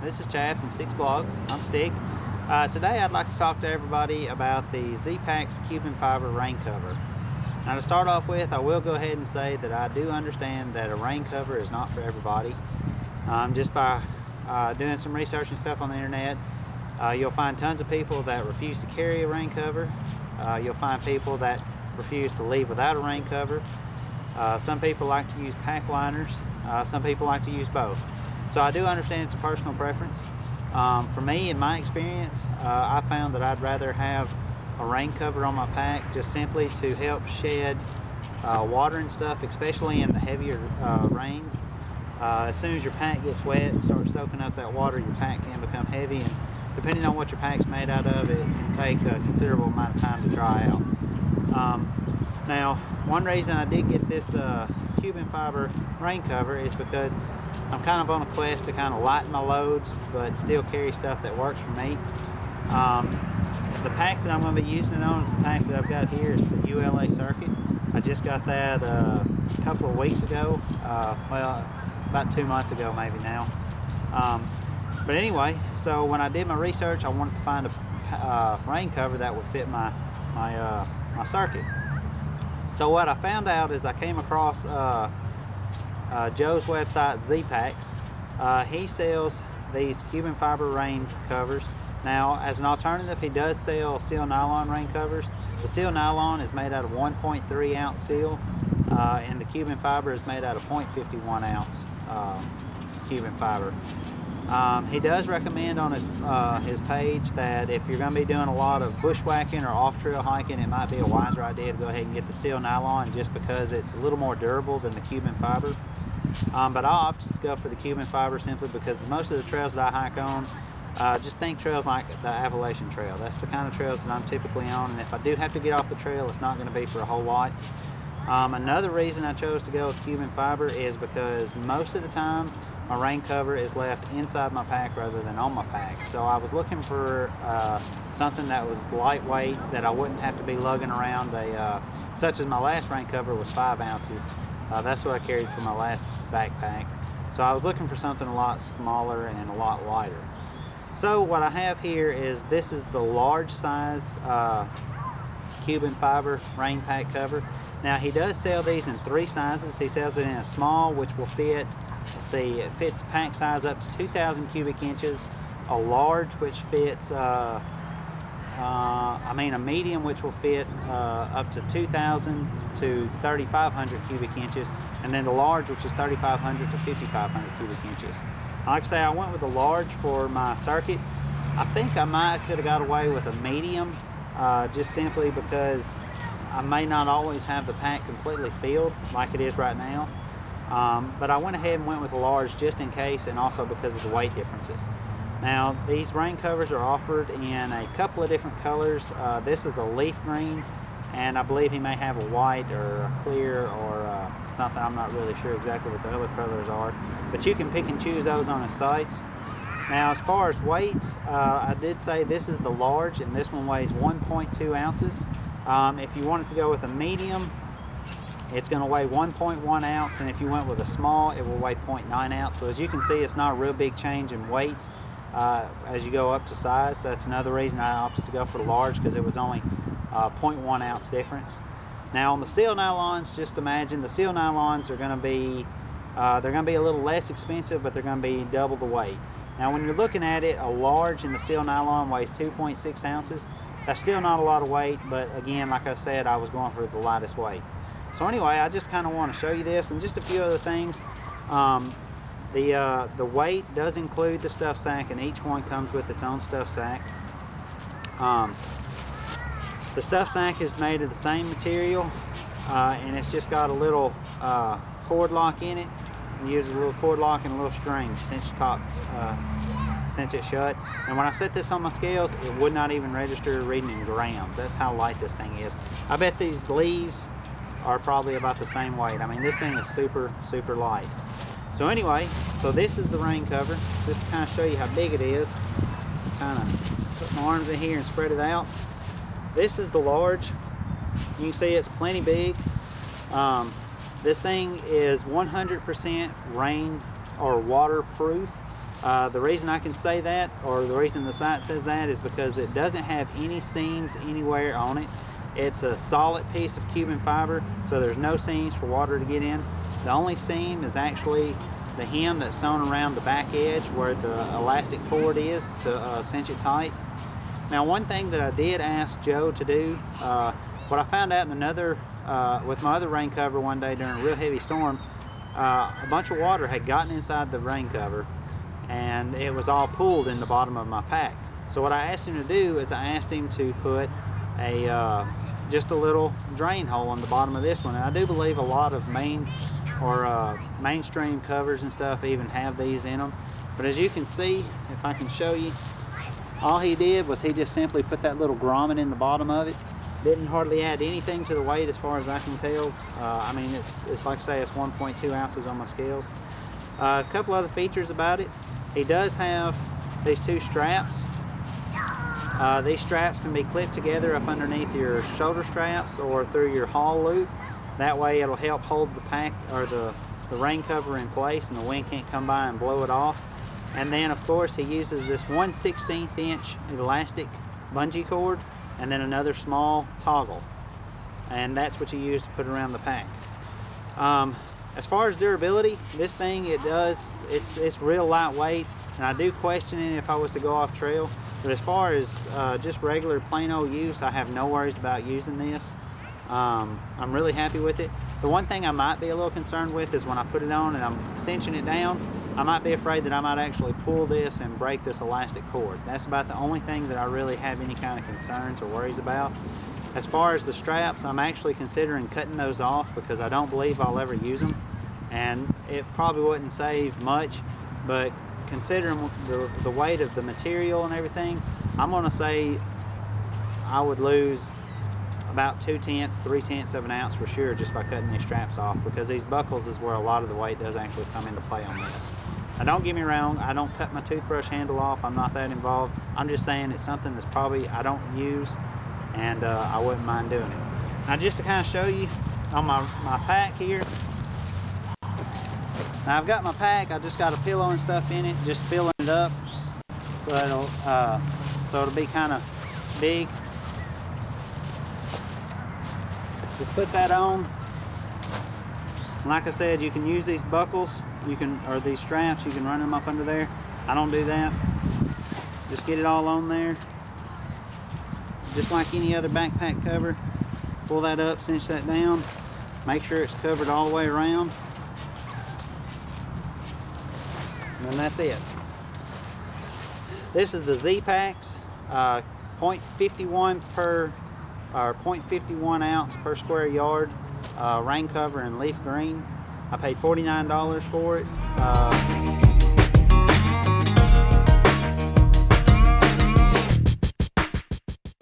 This is Chad from Stick's blog. I'm Stick. Today I'd like to talk to everybody about the ZPacks Cuben Fiber Rain cover. Now to start off with, I will go ahead and say that I do understand that a rain cover is not for everybody. Just by doing some research and stuff on the internet, you'll find tons of people that refuse to carry a rain cover. You'll find people that refuse to leave without a rain cover. Some people like to use pack liners. Some people like to use both. So I do understand it's a personal preference. For me, in my experience, I found that I'd rather have a rain cover on my pack just simply to help shed water and stuff, especially in the heavier rains. As soon as your pack gets wet and starts soaking up that water, your pack can become heavy, and depending on what your pack's made out of, it can take a considerable amount of time to dry out. Now, one reason I did get this Cuben Fiber rain cover is because I'm kind of on a quest to kind of lighten my loads but still carry stuff that works for me. The pack that I'm going to be using it on is the pack that I've got here. It's the ULA Circuit. I just got that a couple of weeks ago, well, about 2 months ago maybe now. But anyway, so when I did my research, I wanted to find a rain cover that would fit my circuit. So what I found out is I came across Joe's website, ZPacks. He sells these Cuben Fiber Rain covers. Now, as an alternative, he does sell steel nylon rain covers. The steel nylon is made out of 1.3 ounce steel, and the Cuben Fiber is made out of 0.51 ounce Cuben Fiber. He does recommend on his page that if you're going to be doing a lot of bushwhacking or off-trail hiking, it might be a wiser idea to go ahead and get the steel nylon just because it's a little more durable than the Cuben Fiber. But I opted to go for the Cuben Fiber simply because most of the trails that I hike on, just think trails like the Appalachian Trail. That's the kind of trails that I'm typically on, and if I do have to get off the trail, it's not going to be for a whole lot. Another reason I chose to go with Cuben Fiber is because most of the time my rain cover is left inside my pack rather than on my pack. So I was looking for something that was lightweight, that I wouldn't have to be lugging around such as my last rain cover was 5 ounces. That's what I carried for my last backpack. So I was looking for something a lot smaller and a lot lighter. So what I have here is, this is the large size Cuben Fiber rain pack cover. Now he does sell these in 3 sizes. He sells it in a small, which will fit, let's see, it fits pack size up to 2,000 cubic inches, a large which fits, a medium which will fit up to 2,000 to 3,500 cubic inches, and then the large, which is 3,500 to 5,500 cubic inches. Like I say, I went with the large for my circuit. I think I might could have got away with a medium, just simply because I may not always have the pack completely filled like it is right now. But I went ahead and went with a large just in case, and also because of the weight differences. Now, these rain covers are offered in a couple of different colors. This is a leaf green, and I believe he may have a white or a clear or something. I'm not really sure exactly what the other colors are, but you can pick and choose those on his sites. Now, as far as weights, I did say this is the large, and this one weighs 1.2 ounces. If you wanted to go with a medium, it's going to weigh 1.1 ounce, and if you went with a small, it will weigh 0.9 ounce. So as you can see, it's not a real big change in weights as you go up to size. That's another reason I opted to go for the large, because it was only 0.1 ounce difference. Now on the steel nylons, just imagine the steel nylons are going to be a little less expensive, but they're going to be double the weight. Now when you're looking at it, a large in the steel nylon weighs 2.6 ounces. That's still not a lot of weight, but again, like I said, I was going for the lightest weight. So anyway, I just kind of want to show you this and just a few other things. The weight does include the stuff sack, and each one comes with its own stuff sack. The stuff sack is made of the same material, and it's just got a little cord lock in it. And uses a little cord lock and a little string to cinch it shut. And when I set this on my scales, it would not even register reading in grams. That's how light this thing is. I bet these leaves are probably about the same weight. I mean, this thing is super, super light. So anyway, so this is the rain cover. Just to kind of show you how big it is. Kind of put my arms in here and spread it out. This is the large. You can see it's plenty big. This thing is 100% rain or waterproof. The reason I can say that, or the reason the site says that, is because it doesn't have any seams anywhere on it. It's a solid piece of Cuben fiber, so there's no seams for water to get in. The only seam is actually the hem that's sewn around the back edge where the elastic cord is to cinch it tight. Now, one thing that I did ask Joe to do, what I found out in another, with my other rain cover one day during a real heavy storm, a bunch of water had gotten inside the rain cover and it was all pooled in the bottom of my pack. So what I asked him to do is I asked him to put a just a little drain hole on the bottom of this one. And I do believe a lot of mainstream covers and stuff even have these in them. But as you can see, if I can show you, all he did was he just simply put that little grommet in the bottom of it. Didn't hardly add anything to the weight as far as I can tell. I mean, it's like I say, it's 1.2 ounces on my scales. A couple other features about it. He does have these two straps. These straps can be clipped together up underneath your shoulder straps or through your haul loop. That way it'll help hold the pack or the rain cover in place and the wind can't come by and blow it off. And then of course he uses this 1/16 inch elastic bungee cord and then another small toggle. And that's what you use to put around the pack. As far as durability, this thing, it's real lightweight, and I do question it if I was to go off trail. But as far as just regular plain old use, I have no worries about using this. I'm really happy with it. The one thing I might be a little concerned with is when I put it on and I'm cinching it down, I might be afraid that I might actually pull this and break this elastic cord. That's about the only thing that I really have any kind of concerns or worries about. As far as the straps, I'm actually considering cutting those off because I don't believe I'll ever use them. And it probably wouldn't save much, but considering the weight of the material and everything, I'm gonna say I would lose about 2/10, 3/10 of an ounce for sure just by cutting these straps off, because these buckles is where a lot of the weight does actually come into play on this. Now don't get me wrong, I don't cut my toothbrush handle off, I'm not that involved. I'm just saying it's something that's probably I don't use, and I wouldn't mind doing it. Now just to kind of show you on my pack here. Now I've got my pack, I just got a pillow and stuff in it, just filling it up so it'll be kind of big. Just put that on. Like I said, you can use these buckles, or these straps, you can run them up under there. I don't do that. Just get it all on there. Just like any other backpack cover. Pull that up, cinch that down. Make sure it's covered all the way around. And that's it. This is the ZPacks 0.51 ounce per square yard rain cover in leaf green. I paid $49 for it.